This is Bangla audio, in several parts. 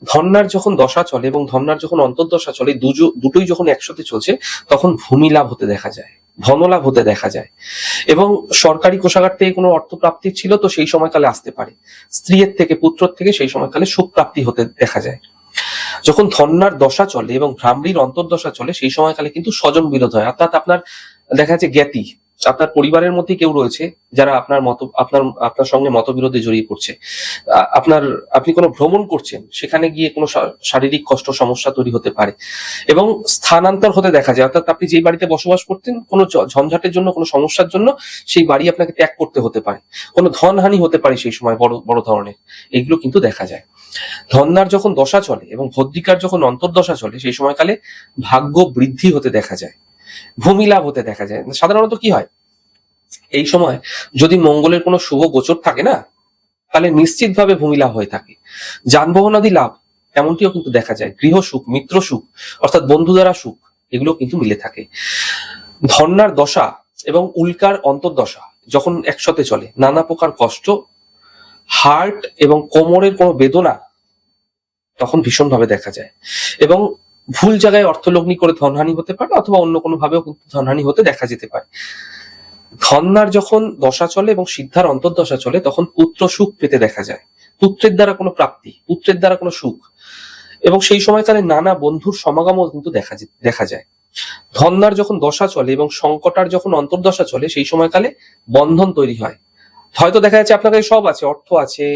ধন্যার যখন দশা চলে এবং ধন্যার যখন অন্তর্দশা চলে, দুটোই যখন একসাথে চলছে, তখন ভূমি লাভ হতে দেখা যায়, ধনলাভ হতে দেখা যায়। এবং সরকারি কোষাগার থেকে কোনো অর্থ প্রাপ্তি ছিল তো সেই সময়কালে আসতে পারে, স্ত্রীর থেকে পুত্রের থেকে সেই সময়কালে সুখ প্রাপ্তি হতে দেখা যায়। যখন ধন্যার দশা চলে এবং ভ্রামরীর অন্তর্দশা চলে সেই সময়কালে কিন্তু স্বজন বিরোধ হয়, অর্থাৎ আপনার দেখা যাচ্ছে জ্ঞাতি, আপনার পরিবারের মধ্যে কেউ রয়েছে যারা আপনার সঙ্গে মতবিরোধে জড়িয়ে পড়ছে। আপনি কোনো ভ্রমণ করছেন, সেখানে গিয়ে কোনো শারীরিক কষ্ট সমস্যা তৈরি হতে পারে এবং স্থানান্তর হতে দেখা যায়, অর্থাৎ আপনি যেই বাড়িতে বসবাস করতেন কোনো ঝঞ্ঝাটের জন্য, কোনো সমস্যার জন্য সেই বাড়ি আপনাকে ত্যাগ করতে হতে পারে, কোনো ধনহানি হতে পারে সেই সময় বড় বড় ধরনের, এগুলো কিন্তু দেখা যায়। ধন্যার যখন দশা চলে এবং ভদ্রিকার যখন অন্তর্দশা চলে সেই সময়কালে ভাগ্য বৃদ্ধি হতে দেখা যায়, ভূমি লাভ হতে দেখা যায়। সাধারণত কি হয় এই সময়, যদি মঙ্গলের কোনো শুভ গোচর থাকে না, তাহলে নিশ্চিতভাবে ভূমি লাভ হয়ে থাকে, যানবাহনাদি লাভ এমনটিও কিন্তু দেখা যায়, গৃহ সুখ, মিত্র সুখ অর্থাৎ বন্ধু দ্বারা সুখ, এগুলো কিন্তু মিলে থাকে। ধন্যার দশা এবং উল্কার অন্তর্দশা যখন একসাথে চলে, নানা প্রকার কষ্ট, হার্ট এবং কোমরের কোনো বেদনা তখন ভীষণভাবে দেখা যায় এবং ভুল জায়গায় অর্থলগ্নি করে ধনহানি হতে পারে, অথবা অন্য কোনো ভাবেও কিন্তু ধনহানি হতে দেখা যেতে পারে। ধন্যার যখন দশা চলে এবং সিদ্ধার অন্তর্দশা চলে তখন পুত্র সুখ পেতে দেখা যায়, পুত্রের দ্বারা কোনো প্রাপ্তি, পুত্রের দ্বারা কোনো সুখ, এবং সেই সময়কালে নানা বন্ধুর সমাগমও কিন্তু দেখা যায়। ধন্যার যখন দশা চলে এবং সংকটার যখন অন্তর্দশা চলে সেই সময়কালে বন্ধন তৈরি হয়। হয়তো দেখা যাচ্ছে আপনার কাছে সব আছে, অর্থ আছে,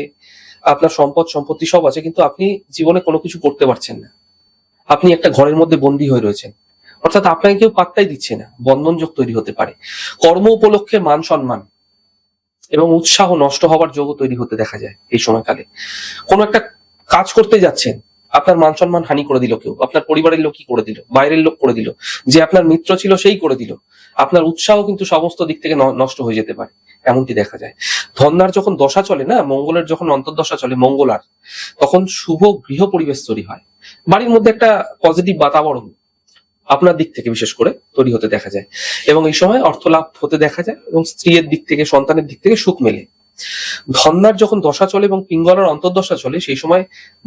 আপনার সম্পত্তি সব আছে, কিন্তু আপনি জীবনে কোনো কিছু করতে পারছেন না, আপনি একটা ঘরের মধ্যে বন্দী হয়ে রয়েছেন, অর্থাৎ আপনাকে কেউ পাত্তাই দিচ্ছে না, বন্ধনযোগ তৈরি হতে পারে। কর্ম উপলক্ষে মান সম্মান এবং উৎসাহ নষ্ট হওয়ার যোগও তৈরি হতে দেখা যায় এই সময়কালে। কোনো একটা কাজ করতে যাচ্ছেন, আপনার মান সম্মান হানি করে দিল কেউ, আপনার পরিবারের লোকই করে দিল, বাইরের লোক করে দিল, যে আপনার মিত্র ছিল সেই করে দিল, আপনার উৎসাহ কিন্তু সমস্ত দিক থেকে নষ্ট হয়ে যেতে পারে, এমনটি দেখা যায়। ধন্যার যখন দশা চলে না, মঙ্গলের যখন অন্তর্দশা চলে, মঙ্গলার, তখন শুভ গৃহ পরিবেশ তৈরি হয়, বাড়ির মধ্যে একটা পজিটিভ বাতাবরণ আপনার দিক থেকে বিশেষ করে তৈরি হতে দেখা যায় এবং এই সময় অর্থ লাভ হতে দেখা যায় এবং স্ত্রীর দিক থেকে, সন্তানের দিক থেকে সুখ মেলে। ধন্যার যখন দশা চলে এবং পিঙ্গলার অন্তর্দশা চলে সেই সময়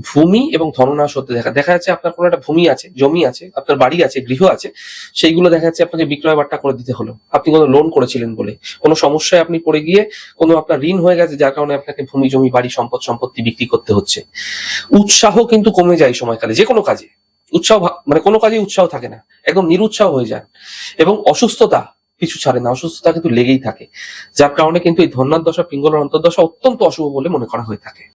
ভূমি এবং ধননাশ হতে দেখা যাচ্ছে। আপনার কোনো একটা ভূমি আছে, জমি আছে, আপনার বাড়ি আছে, গৃহ আছে, সেইগুলো দেখা যাচ্ছে আপনাকে বিক্রয় বাট্টা করে দিতে হলো, আপনি কোনো লোন করেছিলেন বলে, কোনো সমস্যায় আপনি পড়ে গিয়ে কোনো আপনার ঋণ হয়ে গেছে যার কারণে আপনাকে ভূমি, জমি, বাড়ি, সম্পত্তি বিক্রি করতে হচ্ছে। উৎসাহ কিন্তু কমে যায় সময়কালে, যে কোনো কাজে উৎসাহ, মানে কোনো কাজে উৎসাহ থাকে না, একদম নিরুৎসাহ হয়ে যায় এবং অসুস্থতা পিছু ছাড়ে না, অসুস্থতা কিন্তু লেগেই থাকে, যার কারণে কিন্তু এই ধন্যার দশা, পিঙ্গলার অন্তর্দশা অত্যন্ত অশুভ বলে মনে করা হয়ে থাকে।